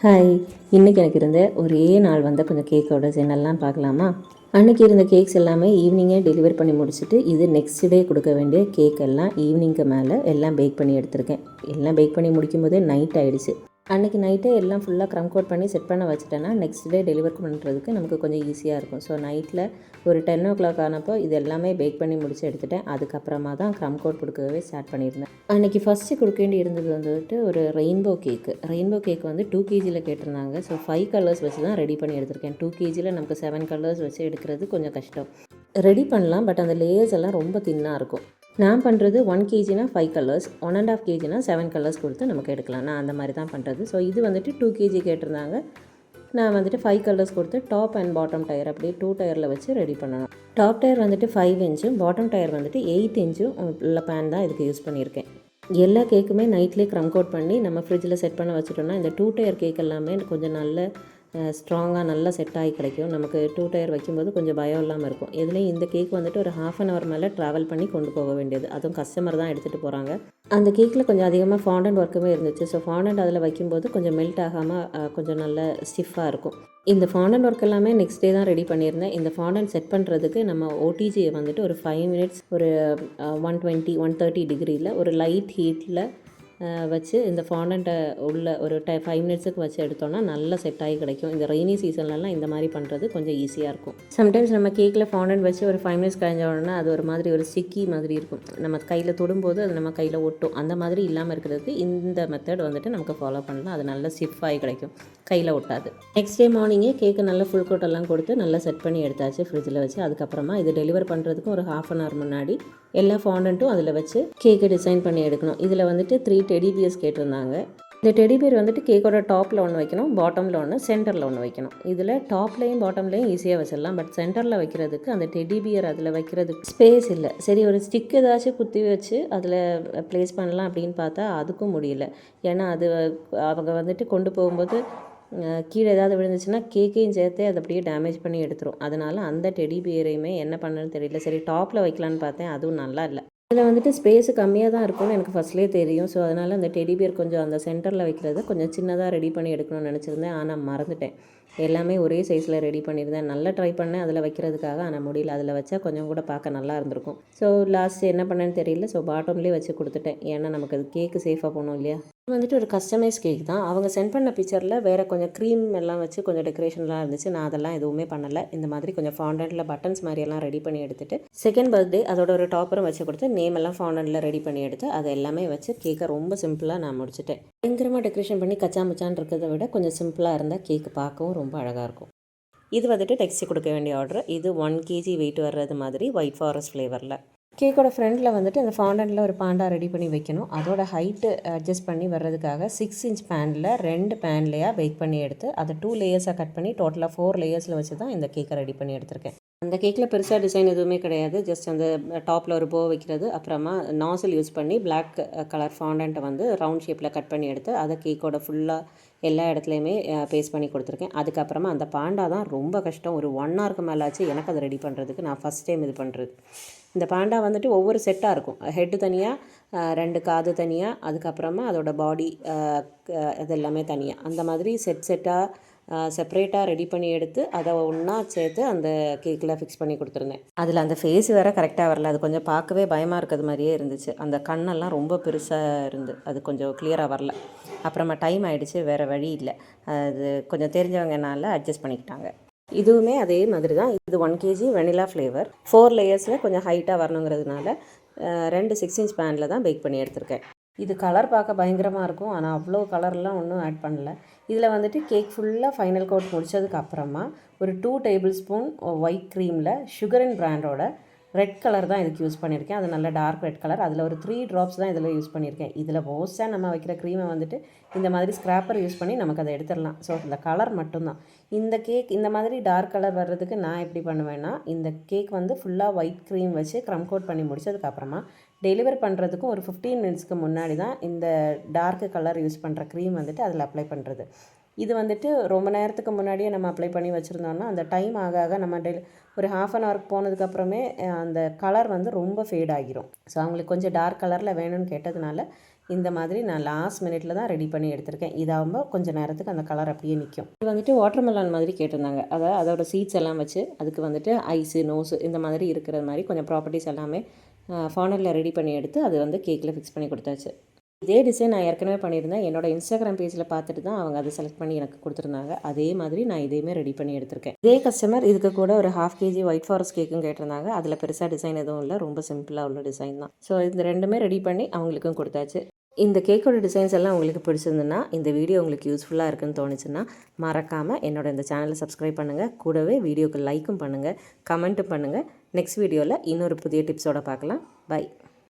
Hi, இன்றைக்கி எனக்கு இருந்த ஒரே நாள் வந்து கொஞ்சம் கேக்கோட என்னெல்லாம் பார்க்கலாமா? அன்றைக்கி இருந்த கேக்ஸ் எல்லாமே ஈவினிங்கே டெலிவரி பண்ணி முடிச்சுட்டு, இது நெக்ஸ்ட் டே கொடுக்க வேண்டிய கேக் எல்லாம் ஈவினிங்க்கு மேலே எல்லாம் பேக் பண்ணி எடுத்திருக்கேன். எல்லாம் பேக் பண்ணி முடிக்கும்போதே நைட் ஆகிடுச்சு. அன்றைக்கி நைட்டே எல்லாம் ஃபுல்லாக க்ரம் கோட் பண்ணி செட் பண்ண வச்சுட்டேன்னா நெக்ஸ்ட் டே டெலிவர் பண்ணுறதுக்கு நமக்கு கொஞ்சம் ஈஸியாக இருக்கும். ஸோ நைட்டில் ஒரு 10 o'clock ஆனப்போ இது எல்லாமே பேக் பண்ணி முடிச்சு எடுத்துட்டேன். அதுக்கப்புறமா தான் க்ரம் கோட் கொடுக்கவே ஸ்டார்ட் பண்ணியிருந்தேன். அன்றைக்கி ஃபஸ்ட்டு கொடுக்க வேண்டி இருந்தது வந்துட்டு ஒரு ரெயின்போ கேக் வந்து 2 kgயில் கேட்டிருந்தாங்க. ஸோ 5 கலர்ஸ் வச்சு தான் ரெடி பண்ணி எடுத்திருக்கேன். 2 kgயில் நமக்கு 7 கலர்ஸ் வச்சு எடுக்கிறது கொஞ்சம் கஷ்டம். ரெடி பண்ணலாம், பட் அந்த லேயர்ஸ் எல்லாம் ரொம்ப தின்னாக இருக்கும். நான் பண்ணுறது 1 kgனா 5 கலர்ஸ், 1.5 kgனா 7 கலர்ஸ் கொடுத்து நமக்கு எடுக்கலாம். நான் அந்த மாதிரி தான் பண்ணுறது. ஸோ இது வந்துட்டு 2 kg கேட்டிருந்தாங்க. நான் வந்துட்டு 5 கலர்ஸ் கொடுத்து டாப் அண்ட் பாட்டம் டயர் அப்படியே 2 டயரில் வச்சு ரெடி பண்ணணும். டாப் டயர் வந்துட்டு 5 இன்ச்சும் பாட்டம் டயர் வந்துட்டு 8 இன்ச்சும் உள்ள பேன் தான் இதுக்கு யூஸ் பண்ணியிருக்கேன். எல்லா கேக்குமே நைட்லேயே க்ரம் கோட் பண்ணி நம்ம ஃப்ரிட்ஜில் செட் பண்ண வச்சுட்டோம்னா இந்த 2 டயர் கேக் எல்லாமே கொஞ்சம் நல்ல ஸ்ட்ராங்காக நல்லா செட் ஆகி கிடைக்கும். நமக்கு 2 டயர் வைக்கும்போது கொஞ்சம் பயம் இல்லாமல் இருக்கும். இதுலேயும் இந்த கேக் வந்துட்டு ஒரு 1/2 hour மேலே ட்ராவல் பண்ணி கொண்டு போக வேண்டியது. அதுவும் கஸ்டமர் தான் எடுத்துகிட்டு போகிறாங்க. அந்த கேக்கில் கொஞ்சம் அதிகமாக ஃபாண்டன்ட் ஒர்க்குமே இருந்துச்சு. ஸோ ஃபாண்டன்ட் அதில் வைக்கும்போது கொஞ்சம் மெல்ட் ஆகாமல் கொஞ்சம் நல்ல ஸ்டிஃபாக இருக்கும். இந்த ஃபாண்டன்ட் ஒர்க் எல்லாமே நெக்ஸ்ட் டே தான் ரெடி பண்ணியிருந்தேன். இந்த ஃபாண்டன்ட் செட் பண்ணுறதுக்கு நம்ம ஓடிஜியை வந்துட்டு ஒரு 5 minutes ஒரு 120 130 டிகிரியில் ஒரு லைட் ஹீட்டில் வச்சு இந்த ஃபாண்டண்ட்டை உள்ள ஒரு 5 minutesக்கு வச்சு எடுத்தோன்னா நல்லா செட் ஆகி கிடைக்கும். இந்த ரெய்னி சீசன்லலாம் இந்த மாதிரி பண்ணுறது கொஞ்சம் ஈஸியாக இருக்கும். சம்டைம்ஸ் நம்ம கேக்கில் ஃபாண்டன்ட் வச்சு ஒரு 5 minutes கழிஞ்ச உடனே அது ஒரு மாதிரி ஒரு ஸ்டிக்கி மாதிரி இருக்கும். நம்ம கையில் தொடும்போது அது நம்ம கையில் ஒட்டும். அந்த மாதிரி இல்லாமல் இருக்கிறதுக்கு இந்த மெத்தட் வந்துட்டு நமக்கு ஃபாலோ பண்ணலாம். அது நல்லா ஸ்டிஃப் ஆகி கிடைக்கும், கையில் ஒட்டாது. நெக்ஸ்ட் டே மார்னிங்கே கேக்கு நல்லா ஃபுல் கோட்டெல்லாம் கொடுத்து நல்லா செட் பண்ணி எடுத்தாச்சு ஃப்ரிட்ஜில் வச்சு. அதுக்கப்புறமா இது டெலிவர் பண்ணுறதுக்கும் ஒரு 1/2 hour முன்னாடி எல்லா ஃபாண்டண்ட்டும் அதில் வச்சு கேக்கு டிசைன் பண்ணி எடுக்கணும். இதில் வந்துட்டு 3 டெடி பியர்ஸ் கேட்டிருந்தாங்க. இந்த டெடி பியர் வந்துட்டு கேக்கோட டாப்பில் ஒன்று வைக்கணும், பாட்டமில் ஒன்று, சென்டரில் ஒன்று வைக்கணும். இதில் டாப்லேயும் பாட்டம்லேயும் ஈஸியாக வச்சிடலாம். பட் சென்டரில் வைக்கிறதுக்கு அந்த டெடி பியர் அதில் வைக்கிறதுக்கு ஸ்பேஸ் இல்லை. சரி, ஒரு ஸ்டிக் ஏதாச்சும் குத்தி வச்சு அதில் ப்ளேஸ் பண்ணலாம் அப்படின்னு பார்த்தா அதுக்கும் முடியல. ஏன்னா அது அவங்க வந்துட்டு கொண்டு போகும்போது கீழே ஏதாவது விழுந்துச்சுன்னா கேக்கையும் சேர்த்தே அதை அப்படியே டேமேஜ் பண்ணி எடுத்துரும். அதனால் அந்த டெடி பியரையுமே என்ன பண்ணுன்னு தெரியல. சரி, டாப்பில் வைக்கலான்னு பார்த்தேன், அதுவும் நல்லா இல்லை. இதில் வந்துட்டு ஸ்பேஸு கம்மியாக தான் இருக்கும்னு எனக்கு ஃபஸ்ட்லேயே தெரியும். ஸோ அதனால் அந்த டெடி பியர் கொஞ்சம் அந்த சென்டரில் வைக்கிறத கொஞ்சம் சின்னதாக ரெடி பண்ணி எடுக்கணும்னு நினச்சிருந்தேன். ஆனால் மறந்துட்டேன். எல்லாமே ஒரே சைஸில் ரெடி பண்ணியிருந்தேன். நல்லா ட்ரை பண்ணேன் அதில் வைக்கிறதுக்காக, ஆனால் முடியல. அதில் வச்சா கொஞ்சம் கூட பார்க்க நல்லா இருந்திருக்கும். ஸோ லாஸ்ட் என்ன பண்ணேன்னு தெரியல. ஸோ பாட்டம்லேயே வச்சு கொடுத்துட்டேன். ஏன்னா நமக்கு அது கேக்கு சேஃபாக போகணும் இல்லையா. இது வந்துட்டு ஒரு கஸ்டமைஸ் கேக் தான். அவங்க சென்ட் பண்ண பிக்சரில் வேறு கொஞ்சம் க்ரீம் எல்லாம் வச்சு கொஞ்சம் டெக்கரேஷன்லாம் இருந்துச்சு. நான் அதெல்லாம் எதுவுமே பண்ணலை. இந்த மாதிரி கொஞ்சம் ஃபாண்டன்ட்டில் பட்டன்ஸ் மாதிரியெல்லாம் ரெடி பண்ணி எடுத்துகிட்டு செகண்ட் பர்த்டே அதோட ஒரு டாப்பரும் வச்சு கொடுத்து நேம் எல்லாம் ஃபாண்டன்ட்டில் ரெடி பண்ணி எடுத்து அதை எல்லாமே வச்சு கேக்கை ரொம்ப சிம்பிளாக நான் முடிச்சிட்டேன். பயங்கரமாக டெக்கரேஷன் பண்ணி கச்சாமச்சான் இருக்கிறத விட கொஞ்சம் சிம்பிளாக இருந்தால் கேக்கு பார்க்கவும் ரொம்ப அழகாக இருக்கும். இது வந்துட்டு டெக்ஸ்ட் கொடுக்க வேண்டிய ஆர்டர். இது 1 kg வெயிட் வர்றது மாதிரி ஒயிட் ஃபாரஸ்ட் ஃப்ளேவரில். கேக்கோட ஃப்ரண்ட்டில் வந்துட்டு அந்த ஃபாண்டன்ட்டில் ஒரு பாண்டா ரெடி பண்ணி வைக்கணும். அதோட ஹைட்டு அட்ஜஸ்ட் பண்ணி வர்றதுக்காக 6 inch பேனில் 2 பேன்லேயாக பேக் பண்ணி எடுத்து அதை 2 லேயர்ஸாக கட் பண்ணி டோட்டலாக 4 லேயர்ஸில் வச்சு தான் இந்த கேக்கை ரெடி பண்ணி எடுத்திருக்கேன். அந்த கேக்கில் பெருசாக டிசைன் எதுவுமே கிடையாது. ஜஸ்ட் அந்த டாப்பில் ஒரு போ வைக்கிறது, அப்புறமா நாசில் யூஸ் பண்ணி பிளாக் கலர் ஃபாண்டண்ட்டை வந்து ரவுண்ட் ஷேப்பில் கட் பண்ணி எடுத்து அதை கேக்கோட ஃபுல்லாக எல்லா இடத்துலையுமே பேஸ்ட் பண்ணி கொடுத்துருக்கேன். அதுக்கப்புறமா அந்த பாண்டா தான் ரொம்ப கஷ்டம். ஒரு 1 hourக்கு மேலே ஆச்சு எனக்கு அதை ரெடி பண்ணுறதுக்கு. நான் ஃபஸ்ட் டைம் இது பண்ணுறது. இந்த பாண்டா வந்துட்டு ஒவ்வொரு செட்டாக இருக்கும். ஹெட்டு தனியாக, 2 காது தனியாக, அதுக்கப்புறமா அதோட பாடி அது எல்லாமே தனியாக, அந்த மாதிரி செட்டாக செப்ரேட்டாக ரெடி பண்ணி எடுத்து அதை ஒன்றா சேர்த்து அந்த கேக்கில் ஃபிக்ஸ் பண்ணி கொடுத்துருந்தேன். அதில் அந்த ஃபேஸ் வேறு கரெக்டாக வரல. அது கொஞ்சம் பார்க்கவே பயமாக இருக்கிறது மாதிரியே இருந்துச்சு. அந்த கண்ணெல்லாம் ரொம்ப பெருசாக இருந்து அது கொஞ்சம் கிளியராக வரல. அப்புறமா டைம் ஆகிடுச்சு, வேறு வழி இல்லை. அது கொஞ்சம் தெரிஞ்சவங்கனால அட்ஜஸ்ட் பண்ணிக்கிட்டாங்க. இதுவுமே அதே மாதிரி தான். இது 1 kg வெனிலா ஃப்ளேவர் 4 லேயர்ஸில் கொஞ்சம் ஹைட்டாக வரணுங்கிறதுனால 2 6 inch பேனில் தான் பேக் பண்ணி எடுத்திருக்கேன். இது கலர் பார்க்க பயங்கரமாக இருக்கும், ஆனால் அவ்வளோ கலர்லாம் ஒன்றும் ஆட் பண்ணல. இதில் வந்துட்டு கேக் ஃபுல்லாக ஃபைனல் கோட் முடித்ததுக்கு அப்புறமா ஒரு 2 tablespoon ஒயிட் க்ரீமில் சுகர் அண்ட் பிராண்டோட ரெட் கலர் தான் இதுக்கு யூஸ் பண்ணியிருக்கேன். அது நல்ல டார்க் ரெட் கலர். அதில் ஒரு 3 drops தான் இதில் யூஸ் பண்ணியிருக்கேன். இதில் மோஸ்ட்டாக நம்ம வைக்கிற க்ரீமை வந்துட்டு இந்த மாதிரி ஸ்க்ராப்பர் யூஸ் பண்ணி நமக்கு அதை எடுத்துடலாம். ஸோ இந்த கலர் மட்டும்தான். இந்த கேக் இந்த மாதிரி டார்க் கலர் வர்றதுக்கு நான் எப்படி பண்ணுவேன்னா, இந்த கேக் வந்து ஃபுல்லாக ஒயிட் க்ரீம் வச்சு க்ரம் கோட் பண்ணி முடிச்சதுக்கப்புறமா டெலிவர் பண்ணுறதுக்கும் ஒரு 15 minutesக்கு முன்னாடி தான் இந்த டார்க் கலர் யூஸ் பண்ணுற க்ரீம் வந்துட்டு அதில் அப்ளை பண்ணுறது. இது வந்துட்டு ரொம்ப நேரத்துக்கு முன்னாடியே நம்ம அப்ளை பண்ணி வச்சுருந்தோம்னா அந்த டைம் ஆக ஆக நம்ம ஒரு 1/2 hour போனதுக்கப்புறமே அந்த கலர் வந்து ரொம்ப ஃபேட் ஆகிரும். ஸோ அவங்களுக்கு கொஞ்சம் டார்க் கலரில் வேணும்னு கேட்டதுனால இந்த மாதிரி நான் லாஸ்ட் மினிட்ல தான் ரெடி பண்ணி எடுத்திருக்கேன். இதாகும்போது கொஞ்சம் நேரத்துக்கு அந்த கலர் அப்படியே நிற்கும். இது வந்துட்டு வாட்டர்மெலன் மாதிரி கேட்டிருந்தாங்க. அதாவது அதோட சீட்ஸ் எல்லாம் வச்சு அதுக்கு வந்துட்டு ஐஸு நோஸு இந்த மாதிரி இருக்கிற மாதிரி கொஞ்சம் ப்ராப்பர்ட்டிஸ் எல்லாமே ஃபானலில் ரெடி பண்ணி எடுத்து அது வந்து கேக்கில் ஃபிக்ஸ் பண்ணி கொடுத்தாச்சு. இதே டிசைன் நான் ஏற்கனவே பண்ணியிருந்தேன். என்னோட இன்ஸ்டாகிராம் பேஜில் பார்த்துட்டு தான் அவங்க அதை செலக்ட் பண்ணி எனக்கு கொடுத்துருந்தாங்க. அதே மாதிரி நான் இதையுமே ரெடி பண்ணி எடுத்திருக்கேன். இதே கஸ்டமர் இதுக்கு கூட ஒரு 1/2 kg ஒயிட் ஃபாரஸ்ட் கேக்கும் கேட்டிருந்தாங்க. அதில் பெருசாக டிசைன் எதுவும் இல்லை, ரொம்ப சிம்பிளாக உள்ள டிசைன் தான். ஸோ இந்த ரெண்டுமே ரெடி பண்ணி அவங்களுக்கும் கொடுத்தாச்சு. இந்த கேக்கோட டிசைன்ஸ் எல்லாம் உங்களுக்கு பிடிச்சிருந்துன்னா, இந்த வீடியோ உங்களுக்கு யூஸ்ஃபுல்லாக இருக்குன்னு தோணுச்சுன்னா மறக்காமல் என்னோட இந்த சேனலை சப்ஸ்கிரைப் பண்ணுங்கள். கூடவே வீடியோக்கு லைக்கும் பண்ணுங்கள், கமெண்ட்டும் பண்ணுங்கள். நெக்ஸ்ட் வீடியோவில் இன்னொரு புதிய டிப்ஸோட பார்க்கலாம். பை.